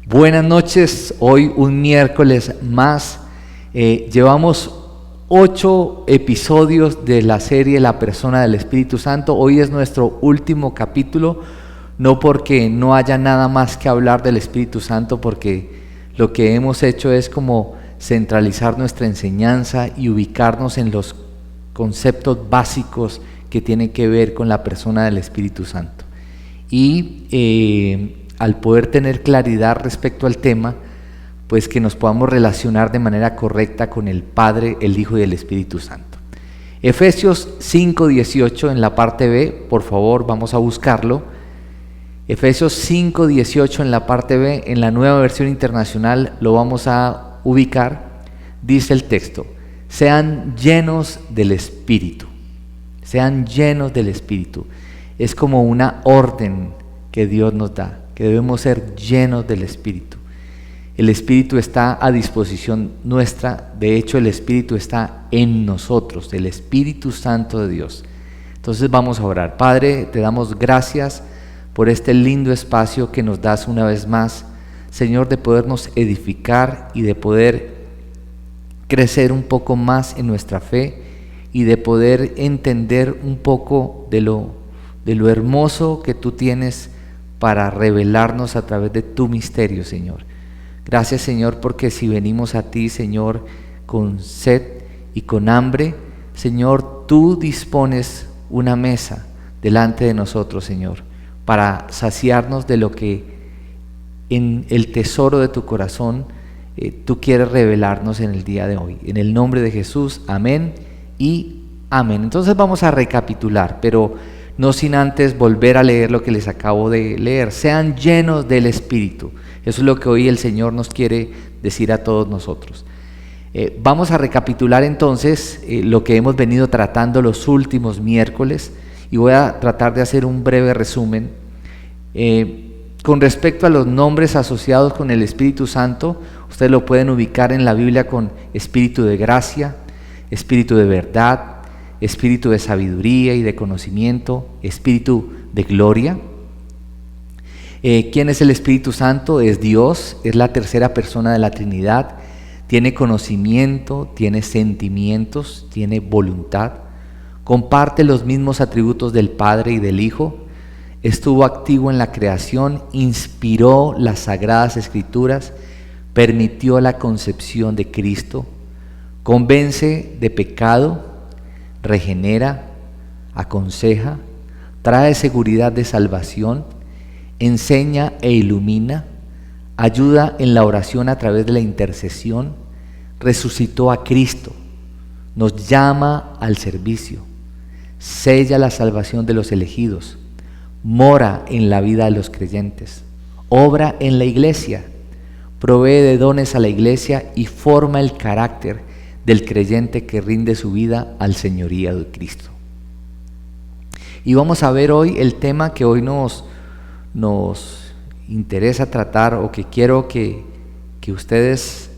Buenas noches, hoy un miércoles más. Llevamos 8 episodios de la serie La Persona del Espíritu Santo. Hoy es nuestro último capítulo, no porque no haya nada más que hablar del Espíritu Santo, porque lo que hemos hecho es como centralizar nuestra enseñanza y ubicarnos en los conceptos básicos que tienen que ver con la persona del Espíritu Santo. Y al poder tener claridad respecto al tema, pues que nos podamos relacionar de manera correcta con el Padre, el Hijo y el Espíritu Santo. Efesios 5:18 en la parte B, por favor vamos a buscarlo. Efesios 5:18 en la parte B, en la Nueva Versión Internacional lo vamos a ubicar. Dice el texto: sean llenos del Espíritu. Sean llenos del Espíritu. Es como una orden que Dios nos da, que debemos ser llenos del Espíritu. El Espíritu está a disposición nuestra, de hecho el Espíritu está en nosotros, el Espíritu Santo de Dios. Entonces vamos a orar. Padre, te damos gracias por este lindo espacio que nos das una vez más, Señor, de podernos edificar y de poder crecer un poco más en nuestra fe y de poder entender un poco de lo hermoso que tú tienes para revelarnos a través de tu misterio, Señor. Gracias, Señor, porque si venimos a ti, Señor, con sed y con hambre, Señor, tú dispones una mesa delante de nosotros, Señor, para saciarnos de lo que en el tesoro de tu corazón tú quieres revelarnos en el día de hoy. En el nombre de Jesús, amén y amén. Entonces vamos a recapitular, pero no sin antes volver a leer lo que les acabo de leer. Sean llenos del Espíritu. Eso es lo que hoy el Señor nos quiere decir a todos nosotros. Vamos a recapitular entonces lo que hemos venido tratando los últimos miércoles y voy a tratar de hacer un breve resumen. Con respecto a los nombres asociados con el Espíritu Santo, ustedes lo pueden ubicar en la Biblia con Espíritu de gracia, Espíritu de verdad, Espíritu de sabiduría y de conocimiento, Espíritu de gloria. ¿Quién es el Espíritu Santo? Es Dios, es la tercera persona de la Trinidad, tiene conocimiento, tiene sentimientos, tiene voluntad, comparte los mismos atributos del Padre y del Hijo, estuvo activo en la creación, inspiró las Sagradas Escrituras, permitió la concepción de Cristo, convence de pecado, regenera, aconseja, trae seguridad de salvación, enseña e ilumina, ayuda en la oración a través de la intercesión, resucitó a Cristo, nos llama al servicio, sella la salvación de los elegidos, mora en la vida de los creyentes, obra en la iglesia, provee de dones a la iglesia y forma el carácter del creyente que rinde su vida al señorío de Cristo. Y vamos a ver hoy el tema que hoy nos interesa tratar, o que quiero que ustedes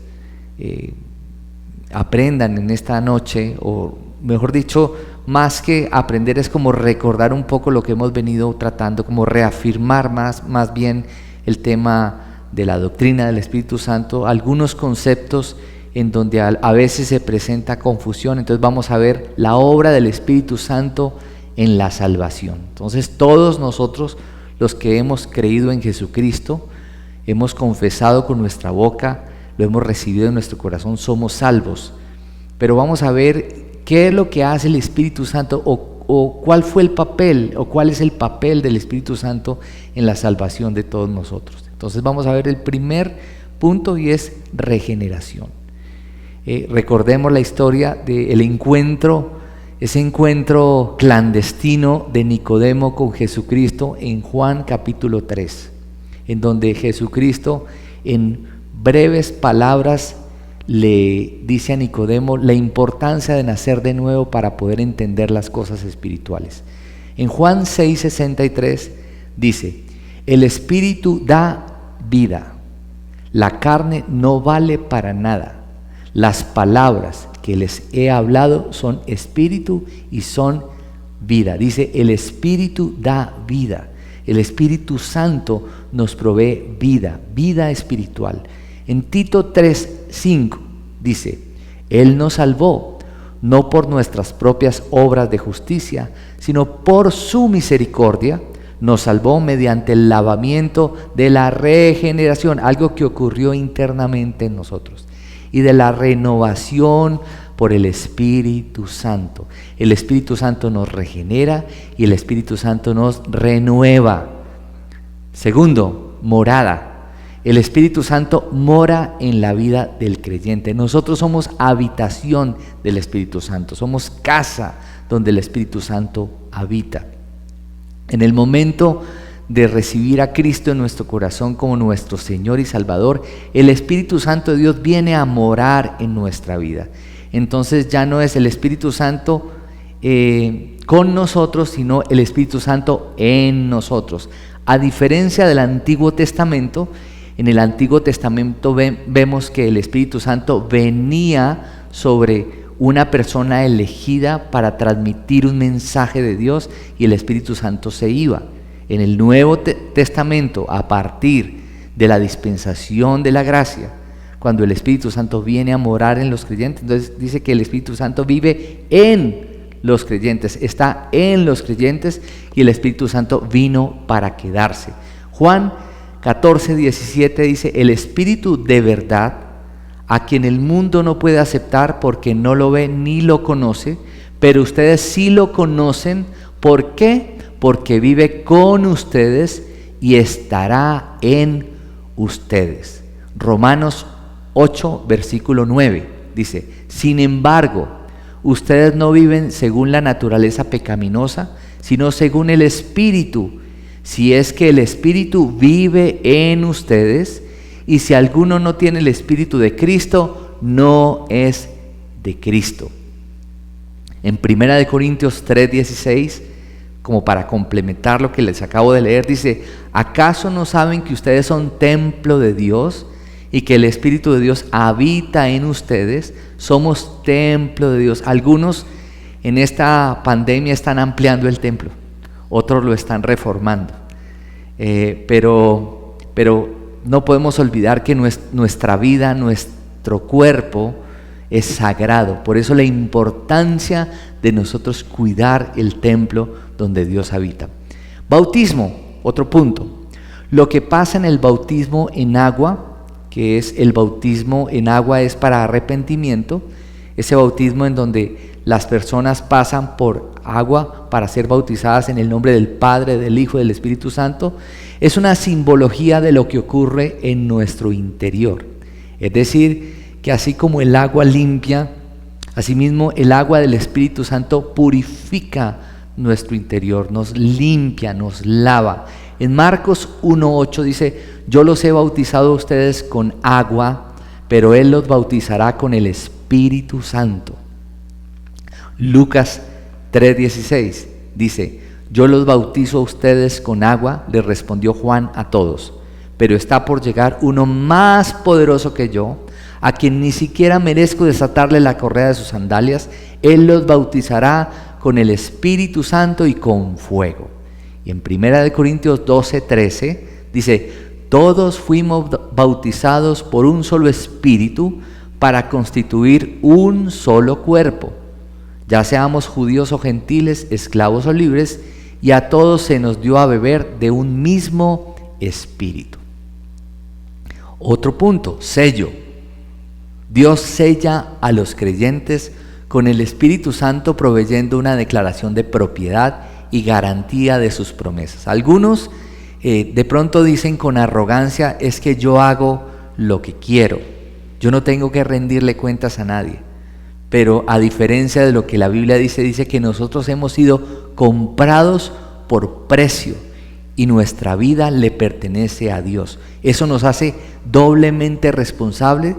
aprendan en esta noche, o mejor dicho, más que aprender es como recordar un poco lo que hemos venido tratando, como reafirmar más bien el tema de la doctrina del Espíritu Santo, algunos conceptos en donde a veces se presenta confusión. Entonces vamos a ver la obra del Espíritu Santo en la salvación. Entonces todos nosotros, los que hemos creído en Jesucristo, hemos confesado con nuestra boca, lo hemos recibido en nuestro corazón, somos salvos. Pero vamos a ver qué es lo que hace el Espíritu Santo, o cuál fue el papel, o cuál es el papel del Espíritu Santo en la salvación de todos nosotros. Entonces vamos a ver el primer punto, y es regeneración. Recordemos la historia del encuentro, ese encuentro clandestino de Nicodemo con Jesucristo en Juan capítulo 3, en donde Jesucristo en breves palabras le dice a Nicodemo la importancia de nacer de nuevo para poder entender las cosas espirituales. En Juan 6:63 dice: el Espíritu da vida, la carne no vale para nada. Las palabras que les he hablado son espíritu y son vida. Dice, el Espíritu da vida. El Espíritu Santo nos provee vida, vida espiritual. En Tito 3:5 dice: Él nos salvó, no por nuestras propias obras de justicia, sino por su misericordia. Nos salvó mediante el lavamiento de la regeneración, algo que ocurrió internamente en nosotros, y de la renovación por el Espíritu Santo. El Espíritu Santo nos regenera y el Espíritu Santo nos renueva. Segundo, morada. El Espíritu Santo mora en la vida del creyente. Nosotros somos habitación del Espíritu Santo, somos casa donde el Espíritu Santo habita. En el momento de recibir a Cristo en nuestro corazón como nuestro Señor y Salvador, el Espíritu Santo de Dios viene a morar en nuestra vida. Entonces ya no es el Espíritu Santo con nosotros, sino el Espíritu Santo en nosotros. A diferencia del Antiguo Testamento, en el Antiguo Testamento vemos que el Espíritu Santo venía sobre una persona elegida para transmitir un mensaje de Dios y el Espíritu Santo se iba. En el Nuevo Testamento, a partir de la dispensación de la gracia, cuando el Espíritu Santo viene a morar en los creyentes, entonces dice que el Espíritu Santo vive en los creyentes, está en los creyentes y el Espíritu Santo vino para quedarse. Juan 14:17 dice: el Espíritu de verdad, a quien el mundo no puede aceptar porque no lo ve ni lo conoce, pero ustedes sí lo conocen. ¿Por qué? Porque vive con ustedes y estará en ustedes. Romanos 8, versículo 9 dice: sin embargo, ustedes no viven según la naturaleza pecaminosa, sino según el Espíritu. Si es que el Espíritu vive en ustedes, y si alguno no tiene el Espíritu de Cristo, no es de Cristo. En 1 Corintios 3:16, como para complementar lo que les acabo de leer, dice: ¿acaso no saben que ustedes son templo de Dios y que el Espíritu de Dios habita en ustedes? Somos templo de Dios. Algunos en esta pandemia están ampliando el templo, otros lo están reformando, pero no podemos olvidar que nuestra vida, nuestro cuerpo es sagrado. Por eso la importancia de nosotros cuidar el templo donde Dios habita. Bautismo, otro punto. Lo que pasa en el bautismo en agua, que es el bautismo en agua es para arrepentimiento, ese bautismo en donde las personas pasan por agua para ser bautizadas en el nombre del Padre, del Hijo y del Espíritu Santo, es una simbología de lo que ocurre en nuestro interior. Es decir, que así como el agua limpia, asimismo el agua del Espíritu Santo purifica nuestro interior, nos limpia, nos lava. En Marcos 1:8 dice: yo los he bautizado a ustedes con agua, pero Él los bautizará con el Espíritu Santo. Lucas 3:16 dice: yo los bautizo a ustedes con agua, les respondió Juan a todos, pero está por llegar uno más poderoso que yo, a quien ni siquiera merezco desatarle la correa de sus sandalias. Él los bautizará con el Espíritu Santo y con fuego. Y en 1 Corintios 12:13 dice: todos fuimos bautizados por un solo Espíritu para constituir un solo cuerpo, ya seamos judíos o gentiles, esclavos o libres, y a todos se nos dio a beber de un mismo Espíritu. Otro punto, sello. Dios sella a los creyentes con el Espíritu Santo, proveyendo una declaración de propiedad y garantía de sus promesas. Algunos de pronto dicen con arrogancia: es que yo hago lo que quiero, yo no tengo que rendirle cuentas a nadie. Pero a diferencia de lo que la Biblia dice que nosotros hemos sido comprados por precio y nuestra vida le pertenece a Dios. Eso nos hace doblemente responsables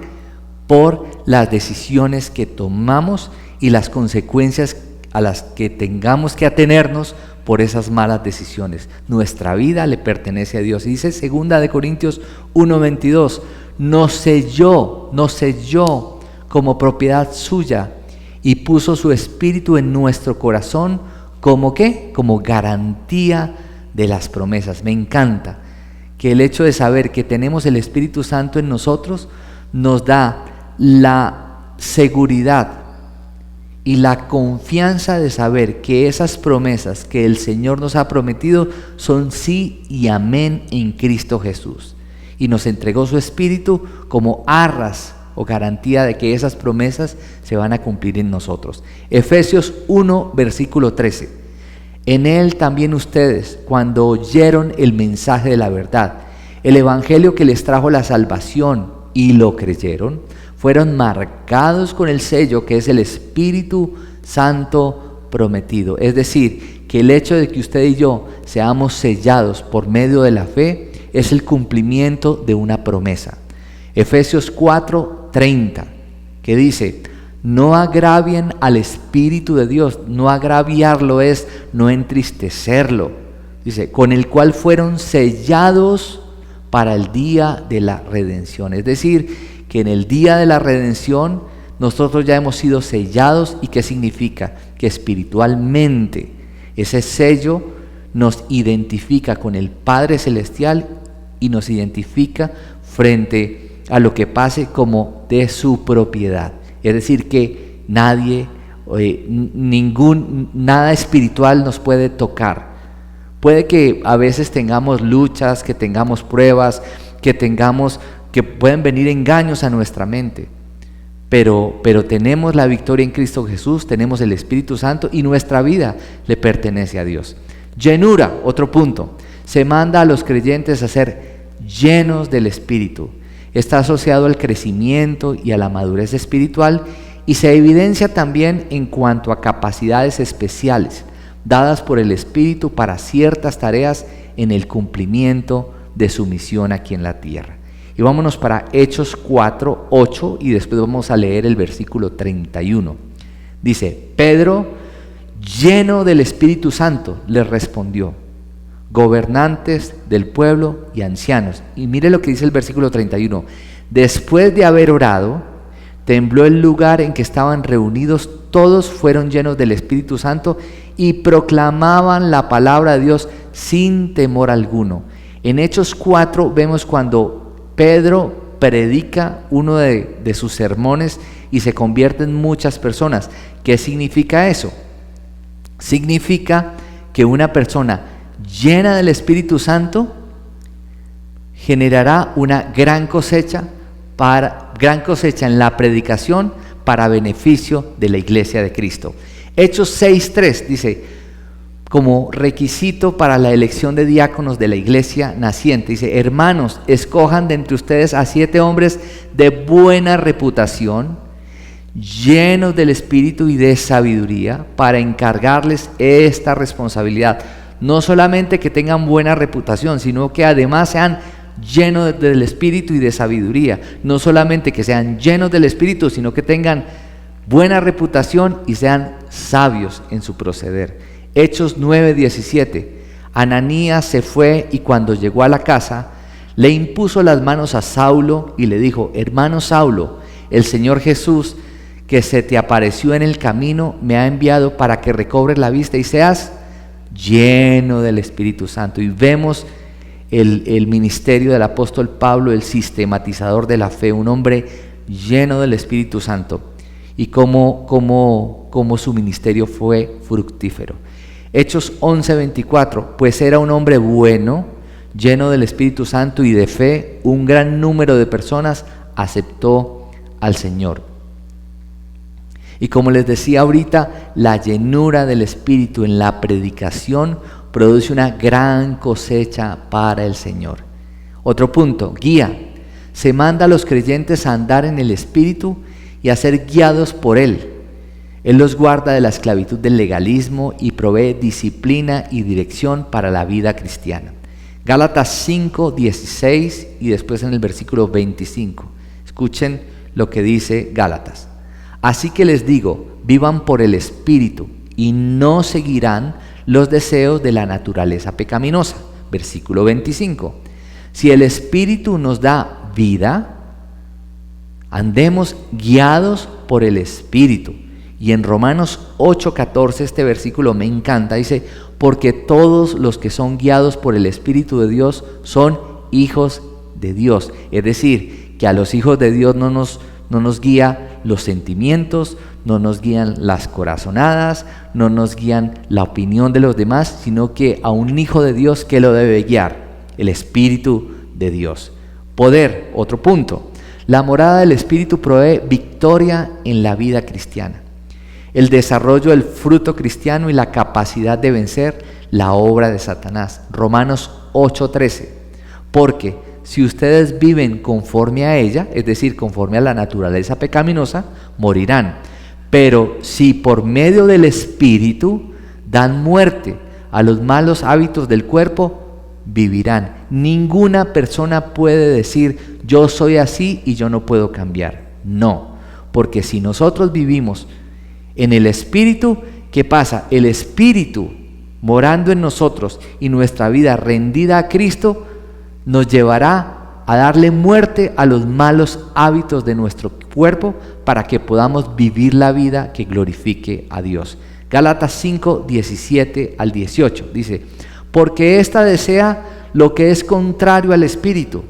por las decisiones que tomamos y las consecuencias a las que tengamos que atenernos por esas malas decisiones. Nuestra vida le pertenece a Dios. Y dice 2 Corintios 1:22, nos selló como propiedad suya y puso su Espíritu en nuestro corazón como ¿qué? Como garantía de las promesas. Me encanta que el hecho de saber que tenemos el Espíritu Santo en nosotros nos da la seguridad y la confianza de saber que esas promesas que el Señor nos ha prometido son sí y amén en Cristo Jesús. Y nos entregó su Espíritu como arras o garantía de que esas promesas se van a cumplir en nosotros. Efesios 1, versículo 13. En Él también ustedes, cuando oyeron el mensaje de la verdad, el evangelio que les trajo la salvación y lo creyeron, fueron marcados con el sello que es el Espíritu Santo prometido. Es decir, que el hecho de que usted y yo seamos sellados por medio de la fe es el cumplimiento de una promesa. Efesios 4:30, que dice: no agravien al Espíritu de Dios. No agraviarlo es no entristecerlo. Dice, con el cual fueron sellados para el día de la redención. Es decir, que en el día de la redención nosotros ya hemos sido sellados. ¿Y qué significa? Que espiritualmente ese sello nos identifica con el Padre Celestial y nos identifica frente a lo que pase como de su propiedad. Es decir, que nadie, nada espiritual nos puede tocar. Puede que a veces tengamos luchas, que tengamos pruebas, que pueden venir engaños a nuestra mente, pero tenemos la victoria en Cristo Jesús, tenemos el Espíritu Santo y nuestra vida le pertenece a Dios. Llenura, otro punto, se manda a los creyentes a ser llenos del Espíritu. Está asociado al crecimiento y a la madurez espiritual y se evidencia también en cuanto a capacidades especiales dadas por el Espíritu para ciertas tareas en el cumplimiento de su misión aquí en la tierra. Y vámonos para Hechos 4:8 y después vamos a leer el versículo 31. Dice: Pedro, lleno del Espíritu Santo, les respondió: gobernantes del pueblo y ancianos. Y mire lo que dice el versículo 31. Después de haber orado, tembló el lugar en que estaban reunidos, todos fueron llenos del Espíritu Santo y proclamaban la palabra de Dios sin temor alguno. En Hechos 4 vemos cuando Pedro predica uno de sus sermones y se convierten muchas personas. ¿Qué significa eso? Significa que una persona llena del Espíritu Santo generará una gran cosecha en la predicación para beneficio de la iglesia de Cristo. Hechos 6:3 dice, como requisito para la elección de diáconos de la iglesia naciente, dice: hermanos, escojan de entre ustedes a 7 hombres de buena reputación, llenos del Espíritu y de sabiduría, para encargarles esta responsabilidad. No solamente que tengan buena reputación, sino que además sean llenos del Espíritu y de sabiduría. No solamente que sean llenos del Espíritu, sino que tengan buena reputación y sean sabios en su proceder. Hechos 9:17. Ananías se fue y cuando llegó a la casa, le impuso las manos a Saulo y le dijo: hermano Saulo, el Señor Jesús, que se te apareció en el camino, me ha enviado para que recobres la vista y seas lleno del Espíritu Santo. Y vemos el ministerio del apóstol Pablo, el sistematizador de la fe, un hombre lleno del Espíritu Santo, y cómo su ministerio fue fructífero. Hechos 11:24, pues era un hombre bueno, lleno del Espíritu Santo y de fe, un gran número de personas aceptó al Señor. Y como les decía ahorita, la llenura del Espíritu en la predicación produce una gran cosecha para el Señor. Otro punto, guía. Se manda a los creyentes a andar en el Espíritu y a ser guiados por Él. Él los guarda de la esclavitud del legalismo y provee disciplina y dirección para la vida cristiana. Gálatas 5:16 y después en el versículo 25. Escuchen lo que dice Gálatas. Así que les digo, vivan por el Espíritu y no seguirán los deseos de la naturaleza pecaminosa. Versículo 25. Si el Espíritu nos da vida, andemos guiados por el Espíritu Y en Romanos 8:14 este versículo me encanta, dice, porque todos los que son guiados por el Espíritu de Dios son hijos de Dios. Es decir, que a los hijos de Dios no nos guía los sentimientos, no nos guían las corazonadas, no nos guían la opinión de los demás, sino que a un hijo de Dios, ¿qué lo debe guiar? El Espíritu de Dios. Poder, otro punto. La morada del Espíritu provee victoria en la vida cristiana. El desarrollo del fruto cristiano y la capacidad de vencer la obra de Satanás. Romanos 8:13. Porque si ustedes viven conforme a ella, es decir, conforme a la naturaleza pecaminosa, morirán. Pero si por medio del Espíritu dan muerte a los malos hábitos del cuerpo, vivirán. Ninguna persona puede decir, yo soy así y yo no puedo cambiar. No, porque si nosotros vivimos en el Espíritu, ¿qué pasa? El Espíritu morando en nosotros y nuestra vida rendida a Cristo nos llevará a darle muerte a los malos hábitos de nuestro cuerpo para que podamos vivir la vida que glorifique a Dios. Gálatas 5:17 al 18 dice, porque ésta desea lo que es contrario al Espíritu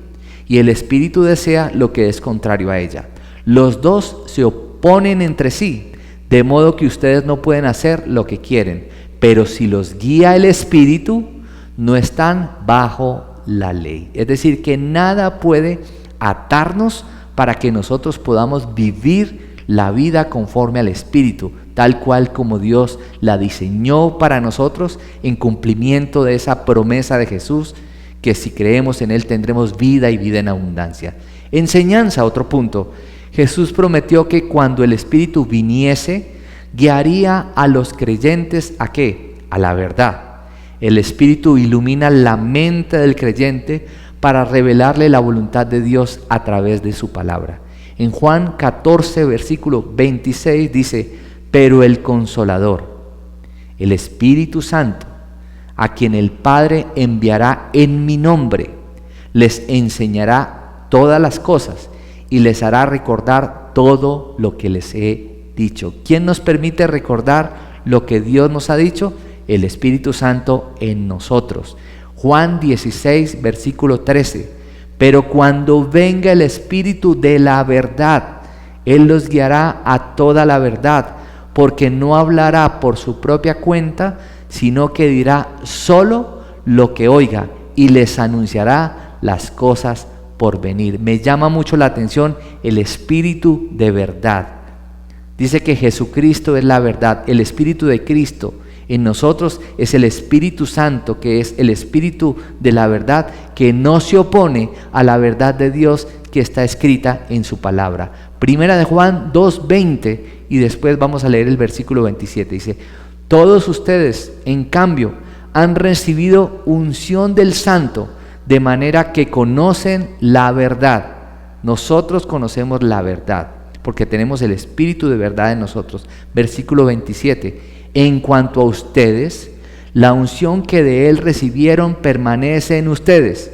y el Espíritu desea lo que es contrario a ella. Los dos se oponen entre sí, de modo que ustedes no pueden hacer lo que quieren, pero si los guía el Espíritu, no están bajo la ley. Es decir, que nada puede atarnos para que nosotros podamos vivir la vida conforme al Espíritu, tal cual como Dios la diseñó para nosotros en cumplimiento de esa promesa de Jesús, que si creemos en Él tendremos vida y vida en abundancia. Enseñanza, otro punto. Jesús prometió que cuando el Espíritu viniese, guiaría a los creyentes ¿a qué? A la verdad. El Espíritu ilumina la mente del creyente para revelarle la voluntad de Dios a través de su palabra. En Juan 14, versículo 26 dice, pero el Consolador, el Espíritu Santo, a quien el Padre enviará en mi nombre, les enseñará todas las cosas y les hará recordar todo lo que les he dicho. ¿Quién nos permite recordar lo que Dios nos ha dicho? El Espíritu Santo en nosotros. Juan 16, versículo 13. Pero cuando venga el Espíritu de la verdad, Él los guiará a toda la verdad, porque no hablará por su propia cuenta, sino que dirá solo lo que oiga y les anunciará las cosas por venir. Me llama mucho la atención el Espíritu de verdad. Dice que Jesucristo es la verdad, el Espíritu de Cristo en nosotros es el Espíritu Santo, que es el Espíritu de la verdad, que no se opone a la verdad de Dios que está escrita en su palabra. Primera de Juan 2:20 y después vamos a leer el versículo 27. Dice, todos ustedes, en cambio, han recibido unción del Santo, de manera que conocen la verdad. Nosotros conocemos la verdad, porque tenemos el Espíritu de verdad en nosotros. Versículo 27. En cuanto a ustedes, la unción que de Él recibieron permanece en ustedes.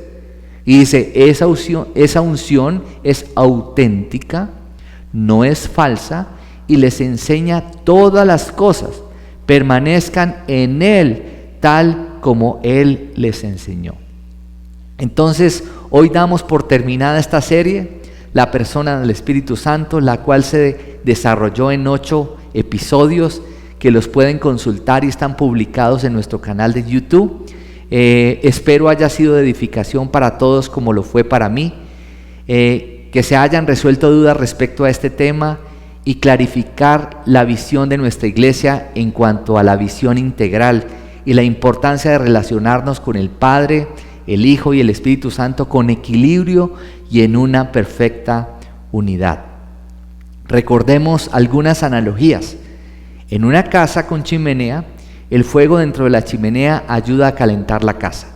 Y dice, esa unción es auténtica, no es falsa, y les enseña todas las cosas. Permanezcan en Él, tal como Él les enseñó. Entonces, hoy damos por terminada esta serie, la persona del Espíritu Santo, la cual se desarrolló en 8 episodios, que los pueden consultar y están publicados en nuestro canal de YouTube. Espero haya sido de edificación para todos como lo fue para mí, que se hayan resuelto dudas respecto a este tema y clarificar la visión de nuestra iglesia en cuanto a la visión integral y la importancia de relacionarnos con el Padre, el Hijo y el Espíritu Santo con equilibrio y en una perfecta unidad. Recordemos algunas analogías. En una casa con chimenea, el fuego dentro de la chimenea ayuda a calentar la casa,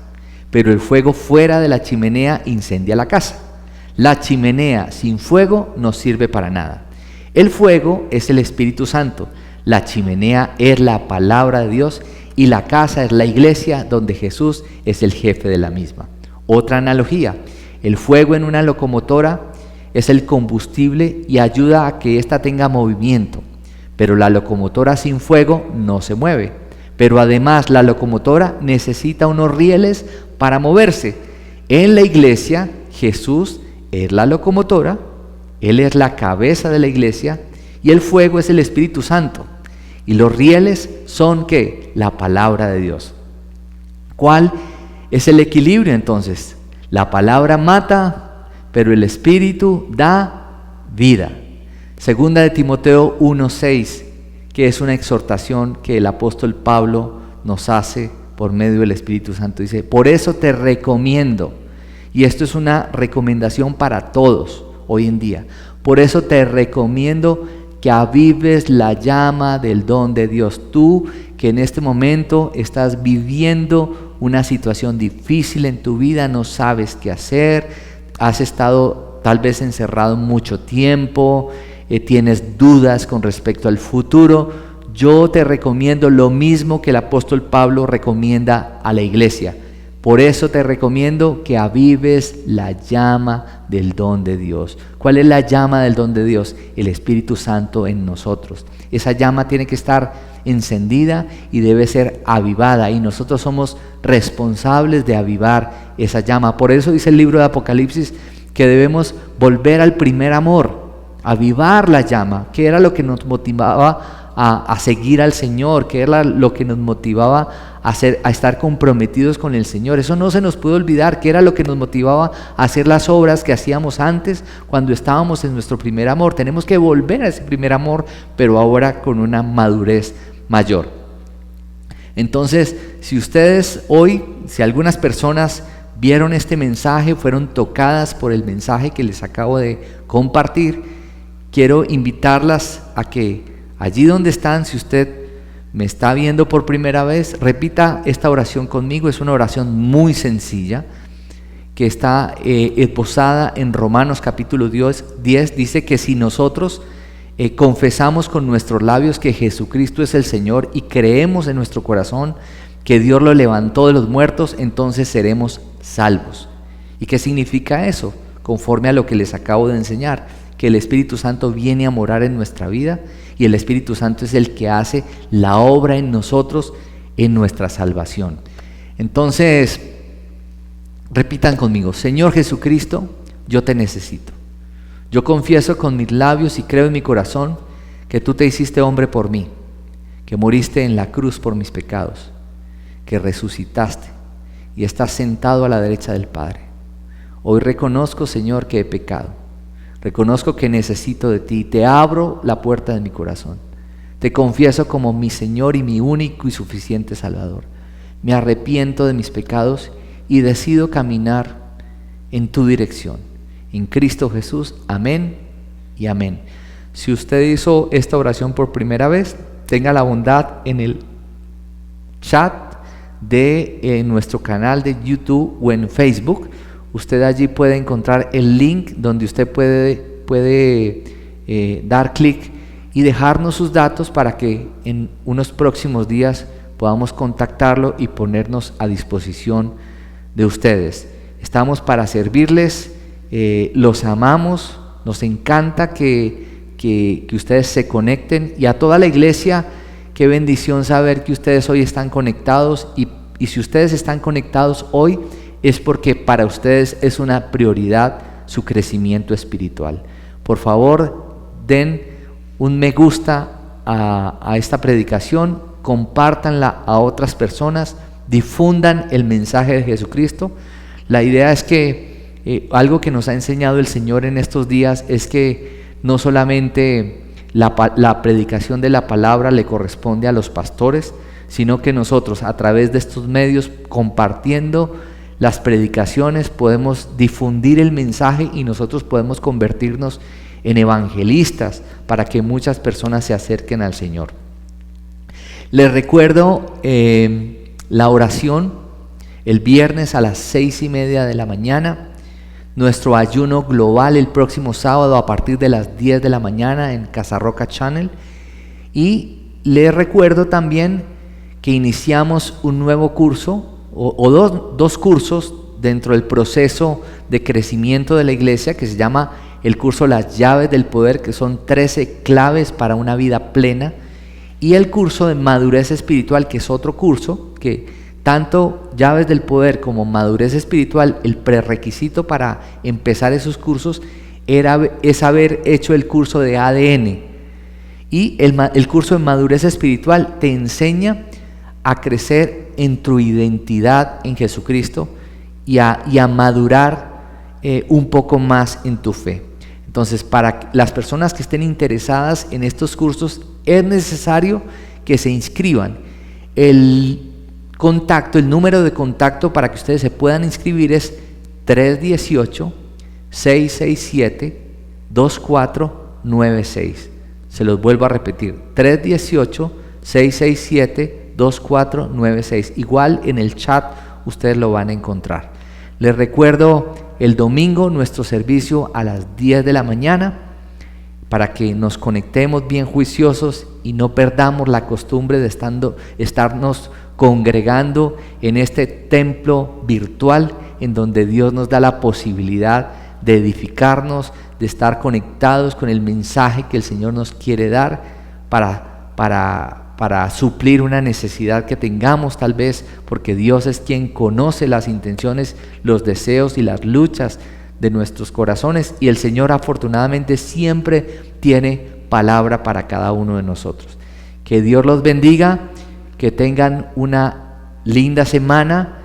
pero el fuego fuera de la chimenea incendia la casa. La chimenea sin fuego no sirve para nada. El fuego es el Espíritu Santo, la chimenea es la palabra de Dios y la casa es la iglesia donde Jesús es el jefe de la misma. Otra analogía, el fuego en una locomotora es el combustible y ayuda a que ésta tenga movimiento. pero la locomotora sin fuego no se mueve. Pero además la locomotora necesita unos rieles para moverse. En la iglesia, Jesús es la locomotora, Él es la cabeza de la iglesia y el fuego es el Espíritu Santo. Y los rieles son ¿qué? La palabra de Dios. ¿Cuál es el equilibrio entonces? La palabra mata, pero el Espíritu da vida. Segunda de Timoteo 1:6, que es una exhortación que el apóstol Pablo nos hace por medio del Espíritu Santo. Dice, por eso te recomiendo, y esto es una recomendación para todos hoy en día, por eso te recomiendo que avives la llama del don de Dios. Tú que en este momento estás viviendo una situación difícil en tu vida, no sabes qué hacer, has estado tal vez encerrado mucho tiempo, tienes dudas con respecto al futuro, yo te recomiendo lo mismo que el apóstol Pablo recomienda a la iglesia. Por eso te recomiendo que avives la llama del don de Dios. ¿Cuál es la llama del don de Dios? El Espíritu Santo en nosotros. Esa llama tiene que estar encendida y debe ser avivada, y nosotros somos responsables de avivar esa llama. Por eso dice el libro de Apocalipsis que debemos volver al primer amor, avivar la llama, que era lo que nos motivaba a seguir al Señor, que era lo que nos motivaba a estar comprometidos con el Señor. Eso no se nos puede olvidar, que era lo que nos motivaba a hacer las obras que hacíamos antes cuando estábamos en nuestro primer amor. Tenemos que volver a ese primer amor, pero ahora con una madurez mayor. Entonces, si ustedes hoy, si algunas personas vieron este mensaje, fueron tocadas por el mensaje que les acabo de compartir, quiero invitarlas a que allí donde están, si usted me está viendo por primera vez, repita esta oración conmigo. Es una oración muy sencilla que está esbozada en Romanos capítulo 10. Dice que si nosotros confesamos con nuestros labios que Jesucristo es el Señor y creemos en nuestro corazón que Dios lo levantó de los muertos, entonces seremos salvos. ¿Y qué significa eso? Conforme a lo que les acabo de enseñar, que el Espíritu Santo viene a morar en nuestra vida y el Espíritu Santo es el que hace la obra en nosotros, en nuestra salvación. Entonces, repitan conmigo: Señor Jesucristo, yo te necesito. Yo confieso con mis labios y creo en mi corazón que tú te hiciste hombre por mí, que moriste en la cruz por mis pecados, que resucitaste y estás sentado a la derecha del Padre. Hoy reconozco, Señor, que he pecado. Reconozco que necesito de ti. Te abro la puerta de mi corazón. Te confieso como mi Señor y mi único y suficiente Salvador. Me arrepiento de mis pecados y decido caminar en tu dirección. En Cristo Jesús. Amén y amén. Si usted hizo esta oración por primera vez, tenga la bondad en el chat de nuestro canal de YouTube o en Facebook. Usted allí puede encontrar el link donde usted puede dar clic y dejarnos sus datos para que en unos próximos días podamos contactarlo y ponernos a disposición de ustedes. Estamos para servirles, los amamos, nos encanta que ustedes se conecten, y a toda la iglesia, qué bendición saber que ustedes hoy están conectados, y si ustedes están conectados hoy, es porque para ustedes es una prioridad su crecimiento espiritual. Por favor, den un me gusta a esta predicación, compártanla a otras personas, difundan el mensaje de Jesucristo. La idea es que algo que nos ha enseñado el Señor en estos días es que no solamente la predicación de la palabra le corresponde a los pastores, sino que nosotros, a través de estos medios, compartiendo las predicaciones, podemos difundir el mensaje y nosotros podemos convertirnos en evangelistas para que muchas personas se acerquen al Señor. Les recuerdo la oración el viernes a las 6:30 de la mañana, nuestro ayuno global el próximo sábado a partir de las 10 de la mañana en Casarroca Channel, y les recuerdo también que iniciamos un nuevo curso o dos cursos dentro del proceso de crecimiento de la iglesia que se llama el curso Las Llaves del Poder, que son 13 claves para una vida plena, y el curso de Madurez Espiritual, que es otro curso que tanto Llaves del Poder como Madurez Espiritual, el prerequisito para empezar esos cursos es haber hecho el curso de ADN. Y el curso de Madurez Espiritual te enseña a crecer en tu identidad en Jesucristo y a madurar un poco más en tu fe. Entonces, para las personas que estén interesadas en estos cursos, es necesario que se inscriban. El número de contacto para que ustedes se puedan inscribir es 318-667-2496. Se los vuelvo a repetir, 318-667-2496. Igual en el chat ustedes lo van a encontrar. Les recuerdo el domingo nuestro servicio a las 10 de la mañana para que nos conectemos bien juiciosos y no perdamos la costumbre de estarnos congregando en este templo virtual en donde Dios nos da la posibilidad de edificarnos, de estar conectados con el mensaje que el Señor nos quiere dar para suplir una necesidad que tengamos tal vez, porque Dios es quien conoce las intenciones, los deseos y las luchas de nuestros corazones, y el Señor afortunadamente siempre tiene palabra para cada uno de nosotros. Que Dios los bendiga, que tengan una linda semana,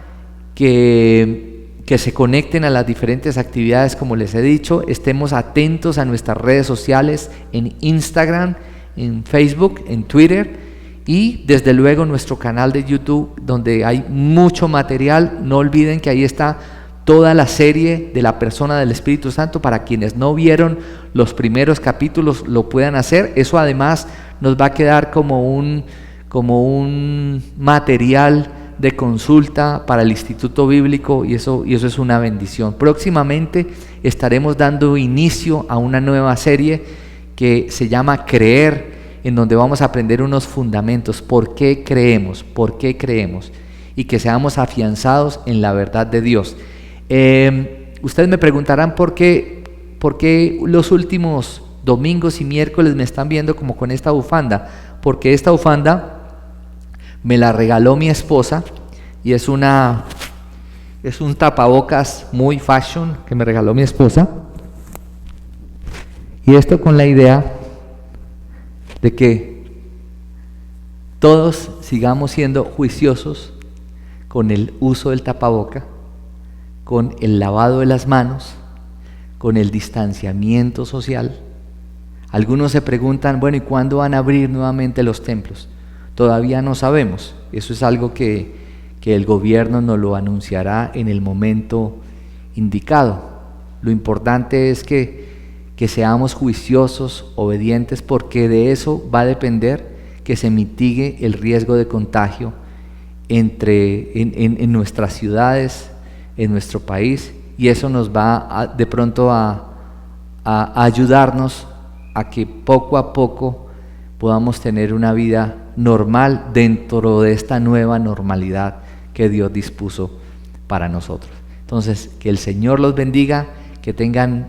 que se conecten a las diferentes actividades como les he dicho, estemos atentos a nuestras redes sociales en Instagram, en Facebook, en Twitter y desde luego nuestro canal de YouTube donde hay mucho material. No olviden que ahí está toda la serie de la persona del Espíritu Santo. Para quienes no vieron los primeros capítulos lo puedan hacer. Eso además nos va a quedar como un material de consulta para el Instituto Bíblico y eso es una bendición. Próximamente estaremos dando inicio a una nueva serie que se llama Creer, en donde vamos a aprender unos fundamentos, por qué creemos, y que seamos afianzados en la verdad de Dios. Ustedes me preguntarán por qué los últimos domingos y miércoles me están viendo como con esta bufanda, porque esta bufanda me la regaló mi esposa y es un tapabocas muy fashion que me regaló mi esposa, y esto con la idea de que todos sigamos siendo juiciosos con el uso del tapaboca, con el lavado de las manos, con el distanciamiento social. Algunos se preguntan, bueno, ¿y cuándo van a abrir nuevamente los templos? Todavía no sabemos. Eso es algo que el gobierno nos lo anunciará en el momento indicado. Lo importante es que seamos juiciosos, obedientes, porque de eso va a depender que se mitigue el riesgo de contagio en nuestras ciudades, en nuestro país, y eso nos va de pronto a ayudarnos a que poco a poco podamos tener una vida normal dentro de esta nueva normalidad que Dios dispuso para nosotros. Entonces, que el Señor los bendiga, que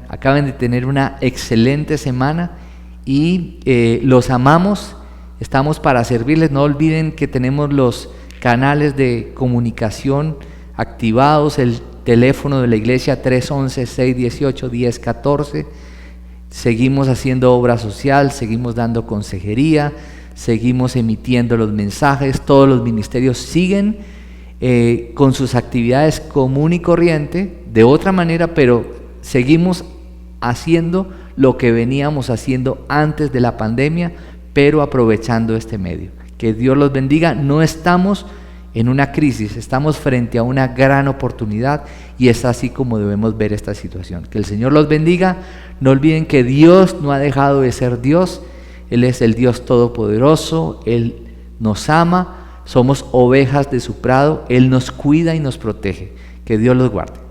acaben de tener una excelente semana y los amamos, estamos para servirles. No olviden que tenemos los canales de comunicación activados, el teléfono de la iglesia 311-618-1014. Seguimos haciendo obra social, seguimos dando consejería, seguimos emitiendo los mensajes, todos los ministerios siguen con sus actividades común y corriente, de otra manera, pero seguimos haciendo lo que veníamos haciendo antes de la pandemia, pero aprovechando este medio. Que Dios los bendiga. No estamos en una crisis, estamos frente a una gran oportunidad y es así como debemos ver esta situación. Que el Señor los bendiga. No olviden que Dios no ha dejado de ser Dios. Él es el Dios todopoderoso, Él nos ama, somos ovejas de su prado, Él nos cuida y nos protege. Que Dios los guarde.